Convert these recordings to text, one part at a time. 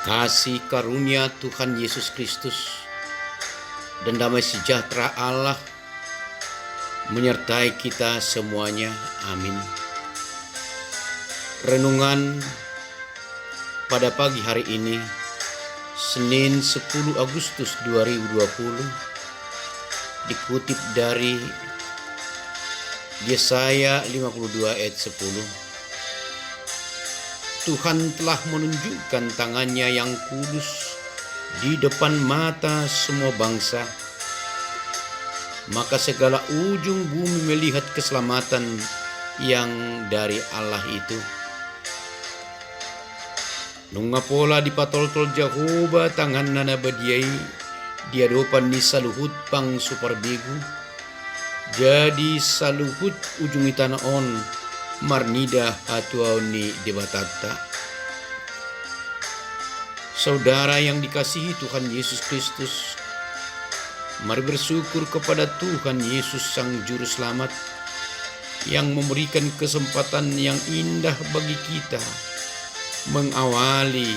Kasih karunia Tuhan Yesus Kristus dan damai sejahtera Allah menyertai kita semuanya. Amin. Renungan pada pagi hari ini, Senin 10 Agustus 2020, dikutip dari Yesaya 52 ayat 10. Tuhan telah menunjukkan tangannya yang kudus di depan mata semua bangsa. Maka segala ujung bumi melihat keselamatan yang dari Allah itu. Nunga pola di patol-tol Jehovah tangan nana badiai dia dopan ni saluhut pang superbigu. Jadi saluhut ujung itana on marnida hatuau ni debatata. Saudara yang dikasihi Tuhan Yesus Kristus, mari bersyukur kepada Tuhan Yesus Sang Juru Selamat yang memberikan kesempatan yang indah bagi kita mengawali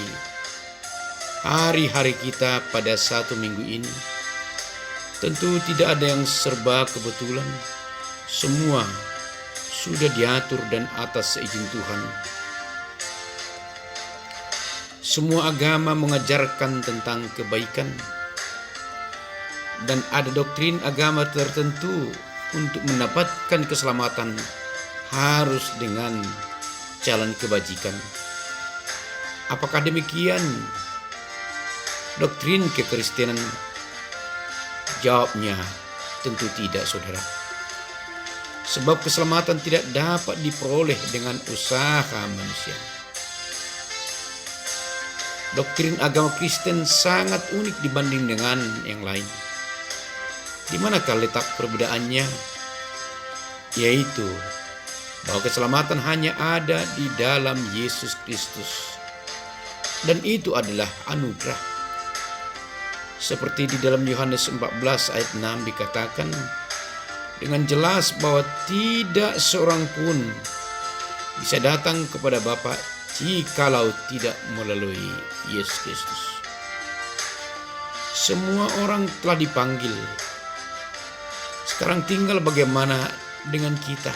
hari-hari kita pada satu minggu ini. Tentu tidak ada yang serba kebetulan, semua sudah diatur dan atas seizin Tuhan. Semua agama mengajarkan tentang kebaikan, dan ada doktrin agama tertentu untuk mendapatkan keselamatan harus dengan jalan kebajikan. Apakah demikian doktrin kekristenan? Jawabnya tentu tidak, saudara. Sebab keselamatan tidak dapat diperoleh dengan usaha manusia. Doktrin agama Kristen sangat unik dibanding dengan yang lain. Di manakah letak perbedaannya? Yaitu bahwa keselamatan hanya ada di dalam Yesus Kristus. Dan itu adalah anugerah. Seperti di dalam Yohanes 14 ayat 6 dikatakan dengan jelas bahwa tidak seorang pun bisa datang kepada Bapa jikalau tidak melalui Yesus Kristus. Semua orang telah dipanggil. Sekarang tinggal bagaimana dengan kita.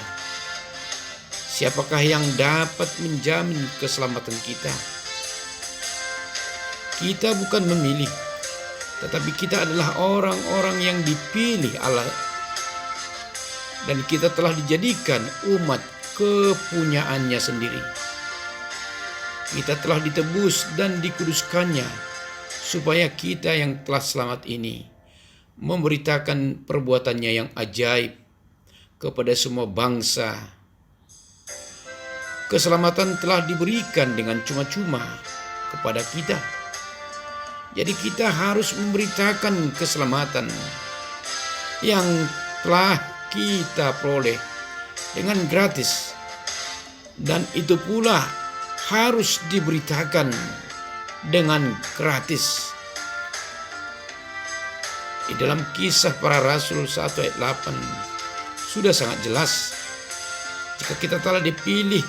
Siapakah yang dapat menjamin keselamatan kita? Kita bukan memilih, tetapi kita adalah orang-orang yang dipilih Allah. Dan kita telah dijadikan umat kepunyaannya sendiri. Kita telah ditebus dan dikuduskannya, supaya kita yang telah selamat ini memberitakan perbuatannya yang ajaib kepada semua bangsa. Keselamatan telah diberikan dengan cuma-cuma kepada kita. Jadi kita harus memberitakan keselamatan yang telah kita peroleh dengan gratis, dan itu pula harus diberitakan dengan gratis. Di dalam Kisah Para Rasul 1 ayat 8 sudah sangat jelas, jika kita telah dipilih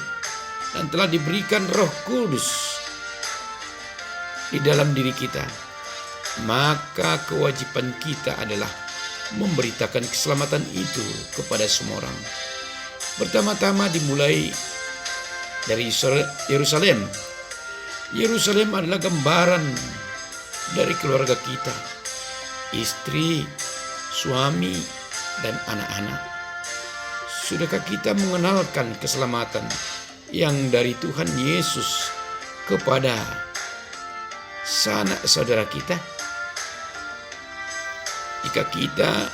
dan telah diberikan Roh Kudus di dalam diri kita, maka kewajiban kita adalah memberitakan keselamatan itu kepada semua orang. Pertama-tama dimulai dari Yerusalem. Yerusalem adalah gambaran dari keluarga kita, istri, suami, dan anak-anak. Sudahkah kita mengenalkan keselamatan yang dari Tuhan Yesus kepada sanak saudara kita? Jika kita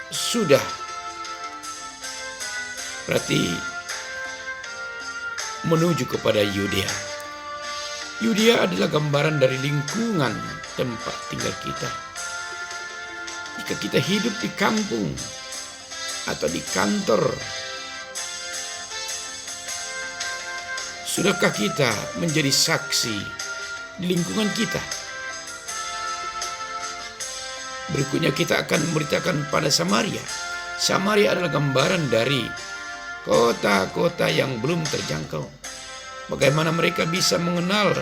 sudah, berarti menuju kepada Yudea. Yudea adalah gambaran dari lingkungan tempat tinggal kita. Jika kita hidup di kampung atau di kantor, sudahkah kita menjadi saksi di lingkungan kita? Berikutnya kita akan memberitakan pada Samaria. Samaria adalah gambaran dari kota-kota yang belum terjangkau. Bagaimana mereka bisa mengenal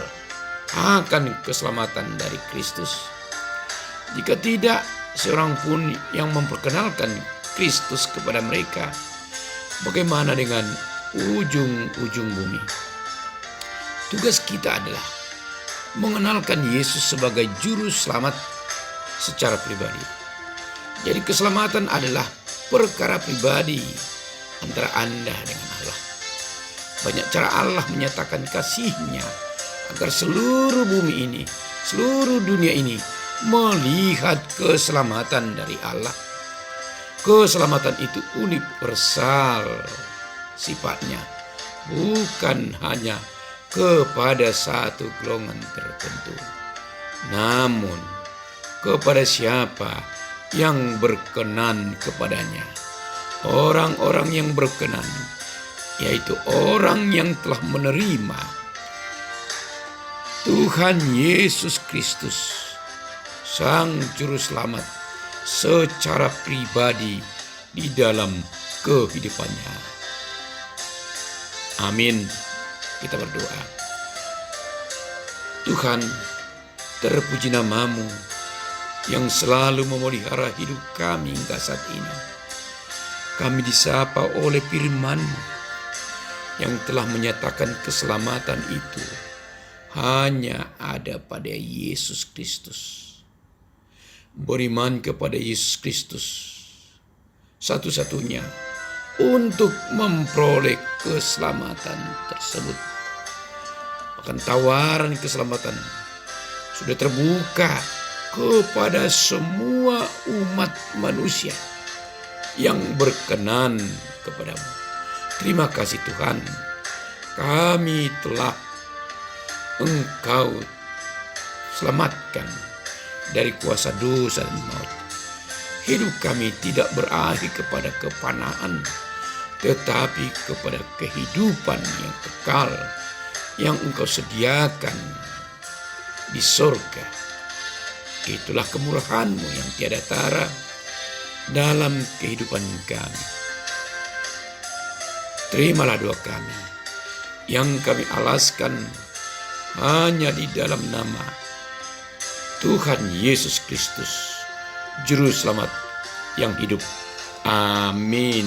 akan keselamatan dari Kristus. Jika tidak seorang pun yang memperkenalkan Kristus kepada mereka, bagaimana dengan ujung-ujung bumi? Tugas kita adalah mengenalkan Yesus sebagai juru selamat secara pribadi. Jadi keselamatan adalah perkara pribadi antara Anda dengan Allah. Banyak cara Allah menyatakan kasih-Nya agar seluruh bumi ini, seluruh dunia ini melihat keselamatan dari Allah. Keselamatan itu universal sifatnya, bukan hanya kepada satu golongan tertentu, namun kepada siapa yang berkenan kepadanya. Orang-orang yang berkenan, yaitu orang yang telah menerima Tuhan Yesus Kristus, Sang Juru Selamat, secara pribadi di dalam kehidupannya. Amin. Kita berdoa. Tuhan, terpuji nama-Mu yang selalu memelihara hidup kami hingga saat ini. Kami disapa oleh firman-Mu yang telah menyatakan keselamatan itu hanya ada pada Yesus Kristus. Beriman kepada Yesus Kristus satu-satunya untuk memperoleh keselamatan tersebut. Bahkan tawaran keselamatan sudah terbuka kepada semua umat manusia yang berkenan kepadamu. Terima kasih Tuhan, kami telah Engkau selamatkan dari kuasa dosa dan maut. Hidup kami tidak berakhir kepada kefanaan, tetapi kepada kehidupan yang kekal yang Engkau sediakan di surga. Itulah kemurahan-Mu yang tiada tara dalam kehidupan kami. Terimalah doa kami yang kami alaskan hanya di dalam nama Tuhan Yesus Kristus, Juru Selamat yang hidup. Amin.